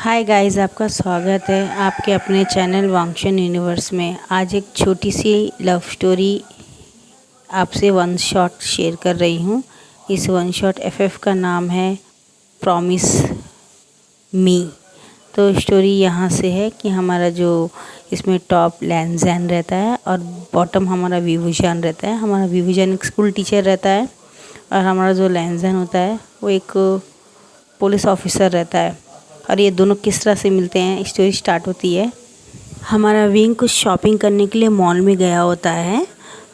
Hi guys, आपका स्वागत है आपके अपने चैनल वांगशन यूनिवर्स में। आज एक छोटी सी लव स्टोरी आपसे वन शॉट शेयर कर रही हूँ। इस वन शॉट एफएफ का नाम है प्रॉमिस मी। तो स्टोरी यहाँ से है कि हमारा जो इसमें टॉप लैंजैन रहता है और बॉटम हमारा विभूषण रहता है। हमारा विभूषण एक स्कूल टीचर रहता है और हमारा जो लैंजैन होता है वो एक पुलिस ऑफिसर रहता है। और ये दोनों किस तरह से मिलते हैं, स्टोरी स्टार्ट होती है। हमारा विंग कुछ शॉपिंग करने के लिए मॉल में गया होता है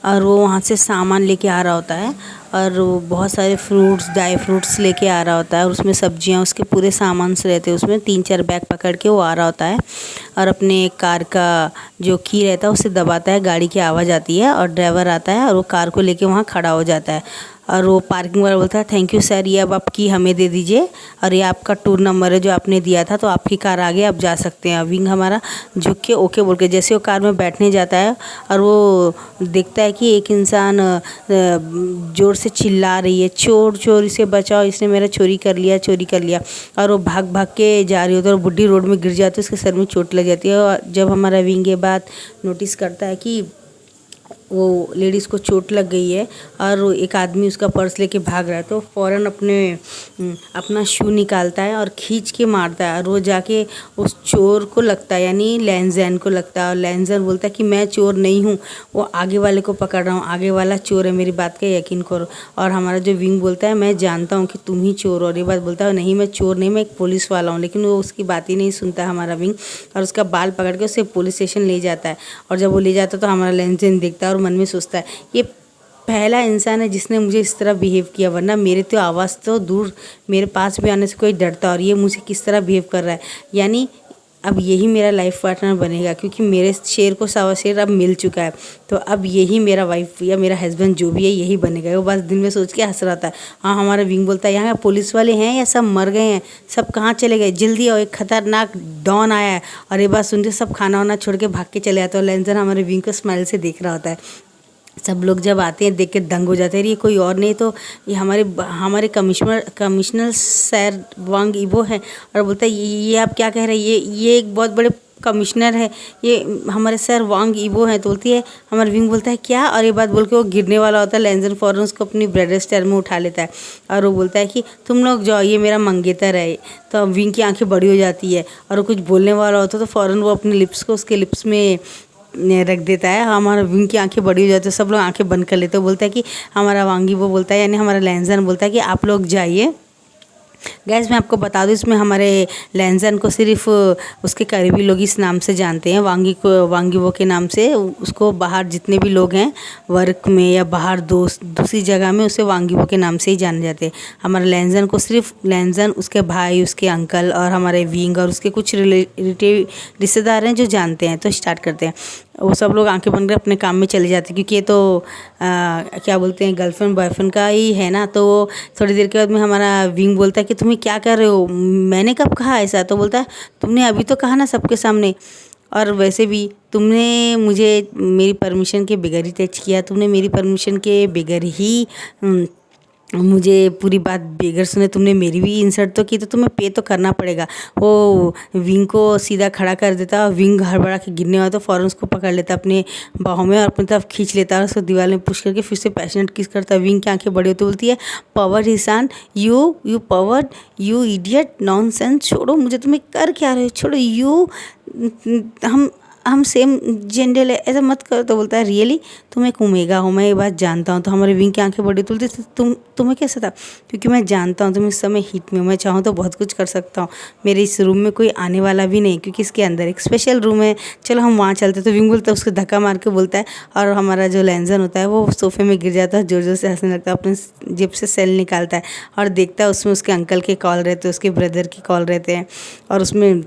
और वो वहाँ से सामान लेके आ रहा होता है और वो बहुत सारे फ्रूट्स ड्राई फ्रूट्स लेके आ रहा होता है और उसमें सब्जियाँ उसके पूरे सामान से रहते हैं। उसमें 3-4 बैग पकड़ के वो आ रहा होता है और अपने कार का जो की रहता है उसे दबाता है, गाड़ी की आवाज़ आती है और ड्राइवर आता है और वो कार को लेके वहाँ खड़ा हो जाता है। और वो पार्किंग वाला बोलता है, थैंक यू सर, ये अब आप की हमें दे दीजिए और ये आपका टूर नंबर है जो आपने दिया था, तो आपकी कार आगे आप जा सकते हैं। विंग हमारा झुक के ओके बोल के जैसे वो कार में बैठने जाता है और वो देखता है कि एक इंसान ज़ोर से चिल्ला रही है, चोर चोर इसे बचाओ, इसने मेरा चोरी कर लिया, चोरी कर लिया। और वो भाग भाग के जा रही होती है और बुढ़ी रोड में गिर जाती है, उसके सर में चोट लग जाती है। और जब हमारा विंग ये बात नोटिस करता है कि वो लेडीज़ को चोट लग गई है और एक आदमी उसका पर्स लेके भाग रहा है, तो फ़ौरन अपना शू निकालता है और खींच के मारता है और वो जाके उस चोर को लगता है, यानी लैंजैन को लगता है। और लैंजैन बोलता है कि मैं चोर नहीं हूँ, वो आगे वाले को पकड़ रहा हूँ, आगे वाला चोर है, मेरी बात का यकीन करो। और हमारा जो विंग बोलता है, मैं जानता हूँ कि तुम ही चोर हो। और ये बात बोलता है, नहीं मैं चोर नहीं, मैं एक पुलिस वाला हूँ। लेकिन वो उसकी बात ही नहीं सुनता हमारा विंग और उसका बाल पकड़ के उसे पुलिस स्टेशन ले जाता है। और जब वो ले जाता है तो हमारा लैंजैन देखता है और मन में सोचता है, ये पहला इंसान है जिसने मुझे इस तरह बिहेव किया, वरना मेरे तो आवाज़ तो दूर, मेरे पास भी आने से कोई डरता, और ये मुझे किस तरह बिहेव कर रहा है। यानी अब यही मेरा लाइफ पार्टनर बनेगा, क्योंकि मेरे शेर को सवा शेर अब मिल चुका है, तो अब यही मेरा वाइफ या मेरा हस्बैंड जो भी है यही बनेगा। वो बस दिन में सोच के हंस रहा था। हाँ, हमारा विंग बोलता है, यहाँ पुलिस वाले हैं या सब मर गए हैं, सब कहाँ चले गए, जल्दी आओ, एक खतरनाक डॉन आया है। और ये बात सुन के सब खाना वाना छोड़ के भाग के चले आते हैं। और लैंजैन हमारे विंग को स्माइल से देख रहा होता है। सब लोग जब आते हैं देख के दंग हो जाते हैं, ये कोई और नहीं तो ये हमारे कमिश्नर सर वांग इबो है। और बोलता है, ये आप क्या कह रहे हैं, ये एक बहुत बड़े कमिश्नर है, ये हमारे सर वांग इबो हैं। तो बोलती है, हमारा विंग बोलता है क्या, और ये बात बोल के वो गिरने वाला होता है। लैंजैन फ़ौरन उसको अपनी ब्रदर स्टाइल में उठा लेता है और वो बोलता है कि तुम लोग जाओ, ये मेरा मंगेतर है। तो विंग की आंखें बड़ी हो जाती है और वो कुछ बोलने वाला होता है तो फ़ौरन वो अपने लिप्स को उसके लिप्स में रख देता है। हमारा विंग की आंखें बड़ी हो जाती है, सब लोग आंखें बंद कर लेते हैं। बोलता है कि हमारा वांगी वो बोलता है, यानी हमारा लैंजैन बोलता है कि आप लोग जाइए। गैस मैं आपको बता दूं, इसमें हमारे लैंजैन को सिर्फ उसके करीबी लोग इस नाम से जानते हैं, वांगी वो के नाम से। उसको बाहर जितने भी लोग हैं वर्क में या बाहर दूसरी जगह में, उसे वांगी वो के नाम से ही जाने जाते हैं। हमारे लैंजैन को सिर्फ लैंजैन, उसके भाई, उसके अंकल और हमारे विंग और उसके कुछ रिलेटिव रिश्तेदार हैं जो जानते हैं। तो स्टार्ट करते हैं। वो सब लोग आंखें बंद कर अपने काम में चले जाते हैं, क्योंकि ये तो क्या बोलते हैं, गर्लफ्रेंड बॉयफ्रेंड का ही है ना। तो थोड़ी देर के बाद में हमारा विंग बोलता है कि तुम्हें क्या कर रहे हो, मैंने कब कहा ऐसा। तो बोलता है, तुमने अभी तो कहा ना सबके सामने, और वैसे भी तुमने मुझे मेरी परमिशन के बगैर ही टच किया, तुमने मेरी परमिशन के बगैर ही मुझे पूरी बात बेगर सुने, तुमने मेरी भी इंसल्ट तो की, तो तुम्हें पे तो करना पड़ेगा। वो विंग को सीधा खड़ा कर देता और विंग हड़बड़ा के गिरने वाला तो फ़ौरन उसको पकड़ लेता अपने बाहों में और अपनी तरफ खींच लेता और उसको दीवार में पुश करके फिर से पैशनेट किस करता है। विंग की आंखें बड़ी होती बोलती है, पावर हिसान, you powered, you idiot, nonsense, छोड़ो मुझे, तुम्हें कर क्या रहे हो, छोड़ो, यू हम सेम जेंडर है, ऐसा मत करो। तो बोलता है, रियली तुम एक ओमेगा हो, मैं ये बात जानता हूँ। तो हमारे विंग की आंखें बड़ी तुलती, तुम्हें कैसा था, क्योंकि मैं जानता हूँ तुम इस समय हीट में हो, मैं चाहूँ तो बहुत कुछ कर सकता हूँ। मेरे इस रूम में कोई आने वाला भी नहीं, क्योंकि इसके अंदर एक स्पेशल रूम है, चलो हम वहाँ चलते। तो विंग बोलता है, उसको धक्का मार के बोलता है, और हमारा जो लैंजैन होता है वो सोफे में गिर जाता है, जोर जोर से हंसने लगता है, अपने जेब से सेल निकालता है और देखता है उसमें उसके अंकल के कॉल रहते हैं, उसके ब्रदर के कॉल रहते हैं। और उसमें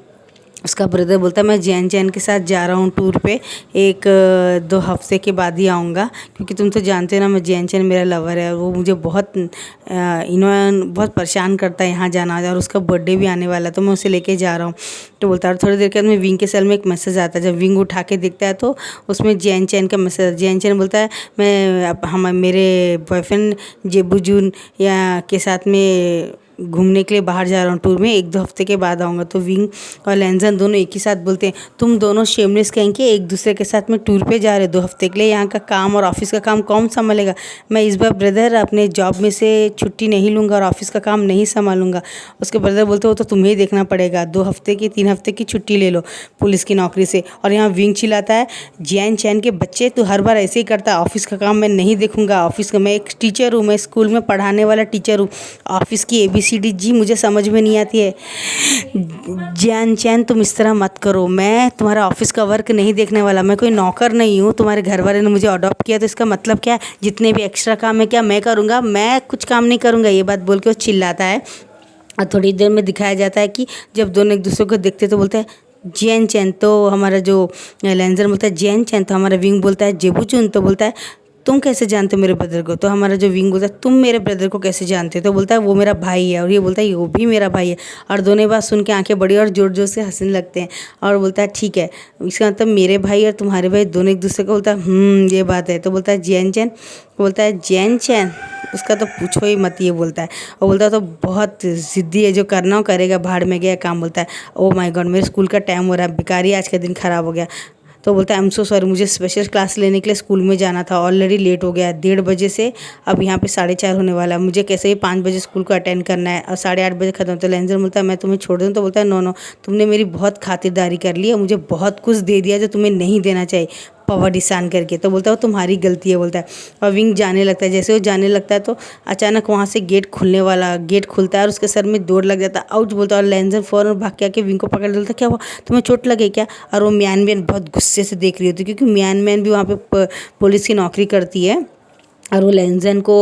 उसका ब्रदर बोलता है, मैं जैन के साथ जा रहा हूँ टूर पे, 1-2 हफ्ते के बाद ही आऊँगा, क्योंकि तुम तो जानते हो ना मैं जैन मेरा लवर है और वो मुझे बहुत बहुत परेशान करता है यहाँ जाना, और उसका बर्थडे भी आने वाला है, तो मैं उसे लेके जा रहा हूँ। तो बोलता है, थोड़ी देर के बाद में विंग के सेल में एक मैसेज आता है। जब विंग उठा के देखता है तो उसमें जैन का मैसेज। जैन बोलता है, मैं मेरे बॉयफ्रेंड जेबूजून या के साथ में घूमने के लिए बाहर जा रहा हूँ टूर में, 1-2 हफ्ते के बाद आऊँगा। तो विंग और लैंजन दोनों एक ही साथ बोलते हैं, तुम दोनों शेमलेस कहेंगे एक दूसरे के साथ में टूर पे जा रहे 2 हफ्ते के लिए, यहाँ का काम और ऑफिस का काम कौन संभालेगा? मैं इस बार ब्रदर अपने जॉब में से छुट्टी नहीं लूँगा और ऑफिस का काम नहीं संभालूंगा। उसके ब्रदर बोलते, वो तो तुम्हें ही देखना पड़ेगा, 2 हफ्ते की 3 हफ्ते की छुट्टी ले लो पुलिस की नौकरी से। और यहाँ विंग चिल्लाता है, जैन चैन के बच्चे तू हर बार ऐसे ही करता है, ऑफिस का काम मैं नहीं देखूंगा, ऑफिस का, मैं एक टीचर हूँ, मैं स्कूल में पढ़ाने वाला टीचर हूँ, ऑफिस की ABCD जी मुझे समझ में नहीं आती है। जैन चैन तुम इस तरह मत करो, मैं तुम्हारा ऑफिस का वर्क नहीं देखने वाला, मैं कोई नौकर नहीं हूँ, तुम्हारे घर वाले ने मुझे अडॉप्ट किया तो इसका मतलब क्या है, जितने भी एक्स्ट्रा काम है क्या मैं करूँगा, मैं कुछ काम नहीं करूँगा। ये बात बोल के वो चिल्लाता है। और थोड़ी देर में दिखाया जाता है कि जब दोनों एक दूसरे को देखते तो बोलते हैं जैन चैन, तो हमारा जो लैंजर बोलता है जैन चैन, तो हमारा विंग बोलता है जेबुचुन, तो बोलता है तुम कैसे जानते हो मेरे ब्रदर को? तो हमारा जो विंग बोलता है तुम मेरे ब्रदर को कैसे जानते हो? तो बोलता है वो मेरा भाई है, और ये बोलता है वो भी मेरा भाई है। और दोनों बात सुन के आंखें बड़ी और जोर जोर से हंसने लगते हैं और बोलता है ठीक है, इसका मतलब मेरे भाई और तुम्हारे भाई दोनों एक दूसरे को बोलता है ये बात है। तो बोलता है जैन चैन, बोलता है जैन चैन उसका तो पूछो ही मत, ये बोलता है। और बोलता है तो बहुत ज़िद्दी है, जो करना हो करेगा, भाड़ में गया काम। बोलता है ओ माय गॉड मेरे स्कूल का टाइम हो रहा है, बेकार ही आज का दिन ख़राब हो गया। तो बोलता है आई एम सो सॉरी, मुझे स्पेशल क्लास लेने के लिए स्कूल में जाना था, ऑलरेडी लेट हो गया है, 1:30 बजे से अब यहाँ पे 4:30 होने वाला है, मुझे कैसे ही 5 बजे स्कूल को अटेंड करना है और 8:30 बजे खत्म। तो लैंजर बोलता है मैं तुम्हें छोड़ दूँ? तो बोलता है नो नो, तुमने मेरी बहुत खातिरदारी कर ली है, मुझे बहुत कुछ दे दिया जो तुम्हें नहीं देना चाहिए, पावर डिसान करके। तो बोलता है वो तुम्हारी गलती है, बोलता है। और विंग जाने लगता है, जैसे वो जाने लगता है तो अचानक वहाँ से गेट खुलता है और उसके सर में दौड़ लग जाता है, आउच बोलता है। और लैंजर फौरन भाग के आके विंग को पकड़ लेता है, क्या हुआ, तुम्हें चोट लगे क्या? और वो म्यान मैन बहुत गुस्से से देख रही होती है, क्योंकि म्यान मैन भी वहाँ पे पुलिस की नौकरी करती है और वो लैंजन को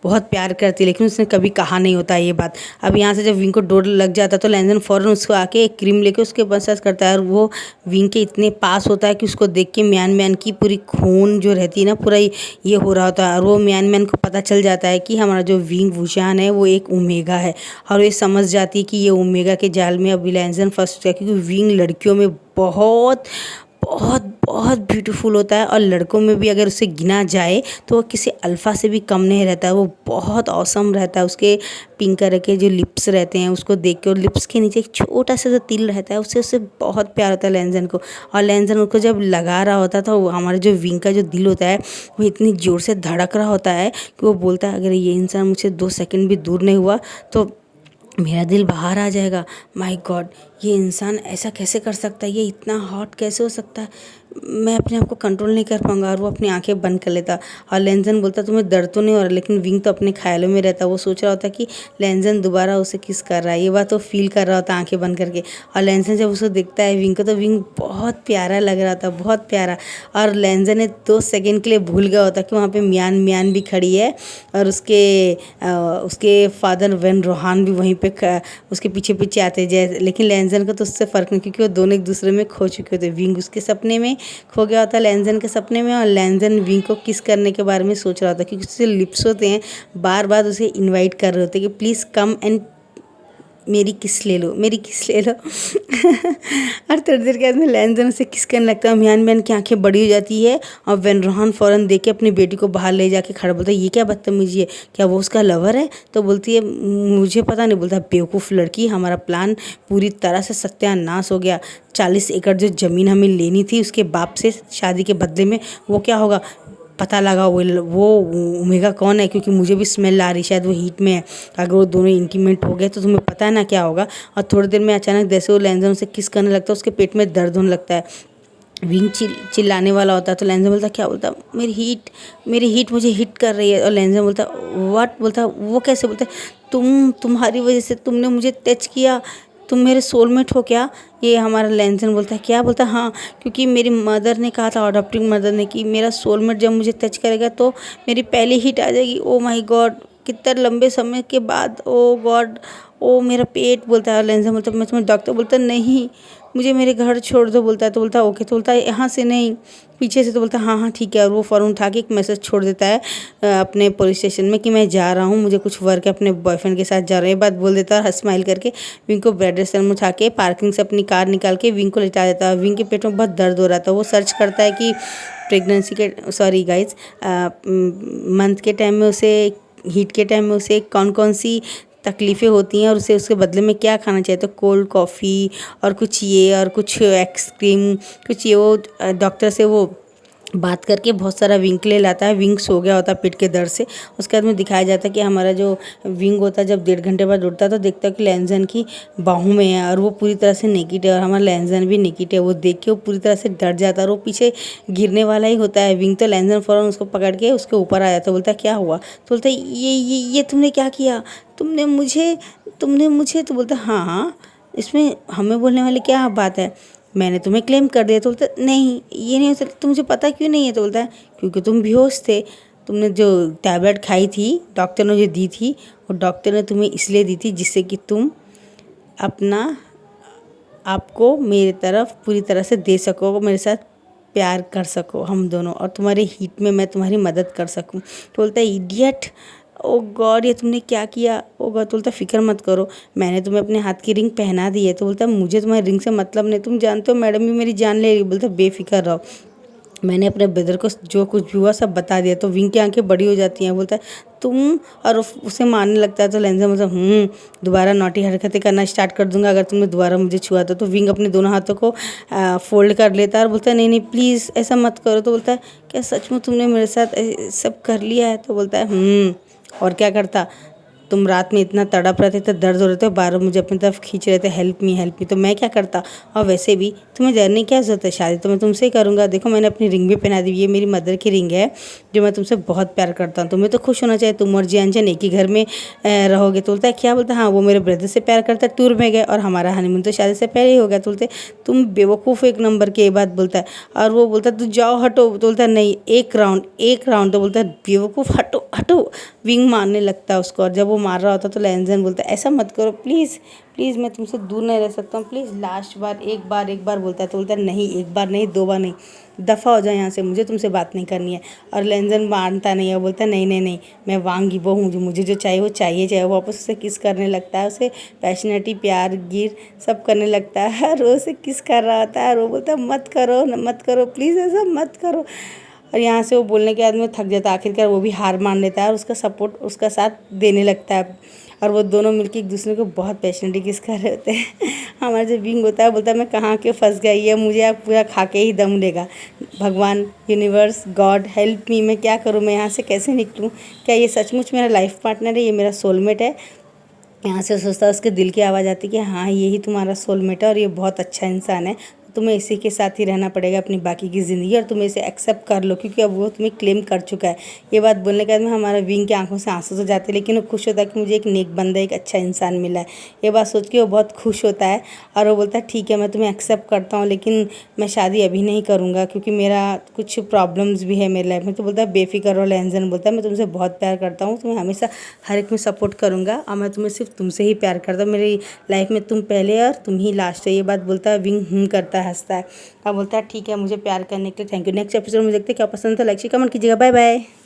बहुत प्यार करती है, लेकिन उसने कभी कहा नहीं होता ये बात। अब यहाँ से जब विंग को डोर लग जाता है तो लैंजन फ़ौरन उसको आके एक क्रीम लेके उसके मसाज करता है और वो विंग के इतने पास होता है कि उसको देख के म्यान मैन की पूरी खून जो रहती है ना, पूरा ये हो रहा होता है। और वो म्यान मैन को पता चल जाता है कि हमारा जो विंग वुशान है वो एक ओमेगा है, और ये समझ जाती है कि ये ओमेगा के जाल में अब लैंजन फंस गया, क्योंकि विंग लड़कियों में बहुत बहुत बहुत ब्यूटीफुल होता है, और लड़कों में भी अगर उसे गिना जाए तो वो किसी अल्फ़ा से भी कम नहीं रहता है, वो बहुत औसम रहता है। उसके पिंक कलर के जो लिप्स रहते हैं उसको देख के, और लिप्स के नीचे एक छोटा सा जो तिल रहता है उससे बहुत प्यार होता है लैंजन को। और लैंजन उसको जब लगा रहा होता है तो हमारा जो विंग का जो दिल होता है वो इतनी ज़ोर से धड़क रहा होता है कि वो बोलता है अगर ये इंसान मुझसे 2 सेकंड भी दूर नहीं हुआ तो मेरा दिल बाहर आ जाएगा। माय गॉड, ये इंसान ऐसा कैसे कर सकता है, ये इतना हॉट कैसे हो सकता है, मैं अपने आप को कंट्रोल नहीं कर पाऊंगा। और वो अपनी आंखें बंद कर लेता। और लैंजन बोलता तुम्हें दर्द तो नहीं हो रहा, लेकिन विंग तो अपने ख्यालों में रहता, वो सोच रहा होता कि लैंजन दोबारा उसे किस कर रहा है, ये बात वो फील कर रहा होता आंखें बंद करके। और लैंजन जब उसको देखता है विंग को, तो विंग बहुत प्यारा लग रहा था, बहुत प्यारा। और लैंजन ने 2 सेकेंड के लिए भूल गया होता कि वहाँ पर म्यान भी खड़ी है, और उसके फादर वेन रोहान भी वहीं पे उसके पीछे पीछे आते जाए। लेकिन लैंजन को तो उससे फ़र्क नहीं, क्योंकि वो दोनों एक दूसरे में खो चुके होते। विंग उसके सपने में खो गया होता लैंजन के सपने में, और लैंजन विंग को किस करने के बारे में सोच रहा होता, क्योंकि उससे लिप्स होते हैं बार बार उसे इनवाइट कर रहे होते कि प्लीज़ कम एंड मेरी किस ले लो, मेरी किस ले लो। और थोड़ी देर के बाद में लैंजन उसे किस करने लगता है, म्यान मैन की आंखें बड़ी हो जाती है, और वेन रोहान फ़ौरन देख के अपनी बेटी को बाहर ले जाके खड़ा बोलता है ये क्या बदतमीजी है, क्या वो उसका लवर है? तो बोलती है मुझे पता नहीं। बोलता बेवकूफ़ लड़की, हमारा प्लान पूरी तरह से सत्यानाश हो गया। 40 एकड़ जो ज़मीन हमें लेनी थी उसके बाप से शादी के बदले में, वो क्या होगा पता लगा, वो ओमेगा कौन है, क्योंकि मुझे भी स्मेल आ रही, शायद वो हीट में है। अगर वो दोनों इंटीमेट हो गए तो तुम्हें पता है ना क्या होगा। और थोड़ी देर में अचानक जैसे वो लैंजन उसे किस करने लगता है, उसके पेट में दर्द होने लगता है। विंग चिल्लाने वाला होता है, तो लैंजन बोलता क्या, बोलता मेरी हीट मुझे हिट कर रही है। और लैंजन बोलता व्हाट, बोलता वो कैसे, बोलता तुम्हारी वजह से, तुमने मुझे टच किया, तुम मेरे सोलमेट हो क्या? ये हमारा लैंजन बोलता है क्या? बोलता हाँ, क्योंकि मेरी मदर ने कहा था, अडॉप्टिंग मदर ने, कि मेरा सोलमेट जब मुझे टच करेगा तो मेरी पहली हिट आ जाएगी। ओ माय गॉड, कितना लंबे समय के बाद, ओ गॉड, ओ मेरा पेट। बोलता है लैंजन, बोलता मैं तुम्हें डॉक्टर, बोलता नहीं मुझे मेरे घर छोड़ दो। बोलता है तो बोलता ओके। तो बोलता है यहाँ से नहीं, पीछे से। तो बोलता हाँ ठीक है। और वो फ़ौरन उठा के एक मैसेज छोड़ देता है अपने पुलिस स्टेशन में कि मैं जा रहा हूँ, मुझे कुछ वर्क है, अपने बॉयफ्रेंड के साथ जा रहा है। ये बात बोल देता है और स्माइल करके विंग को ब्रेड रेस्टोरेंट में उठा के पार्किंग से अपनी कार निकाल के विंग को लेटा देता है। विंग के पेट में बहुत दर्द हो रहा था। वो सर्च करता है कि प्रेगनेंसी के, सॉरी गाइज, मंथ के टाइम में उसे, हीट के टाइम में उसे कौन कौन सी तकलीफ़ें होती हैं और उसे उसके बदले में क्या खाना चाहिए, तो कोल्ड कॉफ़ी और कुछ ये और कुछ आइसक्रीम, कुछ ये वो डॉक्टर से वो बात करके बहुत सारा विंक ले लाता है। विंग सो गया होता है पेट के दर्द से। उसके बाद में दिखाया जाता है कि हमारा जो विंग होता है जब 1.5 घंटे बाद उठता है तो देखता है कि लैंजन की बाहों में है और वो पूरी तरह से नेकेड है और हमारा लैंजन भी नेकेड है। वो देख के वो पूरी तरह से डर जाता है और वो पीछे गिरने वाला ही होता है विंग, तो लैंजन फ़ौरन उसको पकड़ के उसके ऊपर आ जाता है। बोलता है क्या हुआ, तो बोलता है ये तुमने क्या किया, तुमने मुझे तो बोलता है हाँ हाँ, इसमें हमें बोलने वाली क्या बात है, मैंने तुम्हें क्लेम कर दिया। तो बोलता है नहीं ये नहीं हो सकता, तो मुझे पता क्यों नहीं है, तो बोलता है क्योंकि तुम बेहोश थे, तुमने जो टैबलेट खाई थी डॉक्टर ने जो दी थी वो डॉक्टर ने तुम्हें इसलिए दी थी जिससे कि तुम अपना आपको मेरी तरफ पूरी तरह से दे सको, मेरे साथ प्यार कर सको हम दोनों, और तुम्हारे हीट में मैं तुम्हारी मदद कर सकूं। तो बोलता है इडियट, ओ गॉड ये तुमने क्या किया। ओ गॉड, तो बोलता फिक्र मत करो, मैंने तुम्हें अपने हाथ की रिंग पहना दी है। तो बोलता है मुझे तुम्हारी रिंग से मतलब नहीं, तुम जानते हो मैडम भी मेरी जान ले रही। बोलता बेफिक्र रहो, मैंने अपने ब्रदर को जो कुछ भी हुआ सब बता दिया। तो विंग की आंखें बड़ी हो जाती हैं। बोलता है तुम, और उसे मारने लगता है। तो लैंजर मतलब दोबारा नॉटी हरकतें करना स्टार्ट कर दूंगा अगर तुमने दोबारा मुझे छुआ तो विंग अपने दोनों हाथों को फोल्ड कर लेता है और बोलता है नहीं नहीं प्लीज़ ऐसा मत करो। तो बोलता है क्या सच में तुमने मेरे साथ सब कर लिया है। तो बोलता है और क्या करता, तुम रात में इतना तड़प रहे थे, तो दर्द हो रहे थे, बार मुझे अपनी तरफ खींच रहे थे हेल्प मी, तो मैं क्या करता। और वैसे भी तुम्हें डरने की क्या ज़रूरत है, शादी तो मैं तुमसे ही करूँगा। देखो मैंने अपनी रिंग भी पहना दी, ये मेरी मदर की रिंग है जो मैं तुमसे बहुत प्यार करता हूँ। तुम्हें तो खुश होना चाहिए, तुम और जियान एक ही घर में रहोगे। तो बोलता है क्या, बोलता हाँ वो मेरे ब्रदर से प्यार करता है, टूर में गए और हमारा हनीमून तो शादी से पहले ही हो गया। तो बोलते तुम बेवकूफ़ एक नंबर की, ये बात बोलता है। और वो बोलता है तू जाओ हटो। तो बोलता है नहीं एक राउंड। तो बोलता है बेवकूफ़ हटो हटो, विंग मारने लगता है उसको। और जब वो मार रहा होता तो लैंजन बोलता है ऐसा मत करो प्लीज़ प्लीज़, मैं तुमसे दूर नहीं रह सकता हूँ, प्लीज़ लास्ट बार एक बार बोलता है। तो बोलता है नहीं एक बार नहीं 2 बार नहीं, दफ़ा हो जाए यहाँ से, मुझे तुमसे बात नहीं करनी है। और लैंजन मानता नहीं है, बोलता है नहीं मैं वांगी वो हूँ, जो मुझे जो चाहिए वो चाहिए। वो वापस उसे किस करने लगता है, उसे पैशनेटी प्यार गिर सब करने लगता है और वो उसे किस कर रहा होता है और वो बोलता है मत करो प्लीज़ ऐसा मत करो। और यहाँ से वो बोलने के बाद में थक जाता है, आखिरकार वो भी हार मान लेता है और उसका साथ देने लगता है। और वो दोनों मिलकर एक दूसरे को बहुत पैशनेटली किस कर रहे होते हैं। हमारा जो विंग होता है बोलता है मैं कहाँ के फंस गई है, मुझे आप पूरा खा के ही दम लेगा। भगवान, यूनिवर्स, गॉड हेल्प मी, मैं क्या करूँ, मैं यहाँ से कैसे निकलूँ, क्या ये सचमुच मेरा लाइफ पार्टनर है, ये मेरा सोलमेट है। यहाँ से सोचता है, उसके दिल की आवाज़ आती है कि हाँ यही तुम्हारा सोलमेट है और ये बहुत अच्छा इंसान है, तुम्हें इसी के साथ ही रहना पड़ेगा अपनी बाकी की ज़िंदगी, और तुम्हें इसे एक्सेप्ट कर लो क्योंकि अब वो तुम्हें क्लेम कर चुका है। ये बात बोलने के बाद में हमारा विंग की आंखों से आंसू तो जाते हैं, लेकिन वो खुश होता है कि मुझे एक नेक बंदा, एक अच्छा इंसान मिला है। ये बात सोच के वो बहुत खुश होता है और वो बोलता है ठीक है मैं तुम्हें एक्सेप्ट करता हूँ, लेकिन मैं शादी अभी नहीं करूँगा क्योंकि मेरा कुछ प्रॉब्लम्स भी है मेरी लाइफ में। तो बोलता है बेफिक्र रहो लैंजन, बोलता है मैं तुमसे बहुत प्यार करता हूँ, तुम्हें हमेशा हर एक में सपोर्ट करूँगा और मैं तुम्हें सिर्फ तुमसे ही प्यार करता हूँ, मेरी लाइफ में तुम पहले और तुम ही लास्ट है। ये बात बोलता है विंग करता है, हंसता है। अब बोलता है ठीक है मुझे प्यार करने के लिए थैंक यू। नेक्स्ट एपिसोड में देखते हैं क्या पसंद था, लाइक कमेंट कीजिएगा। Bye bye.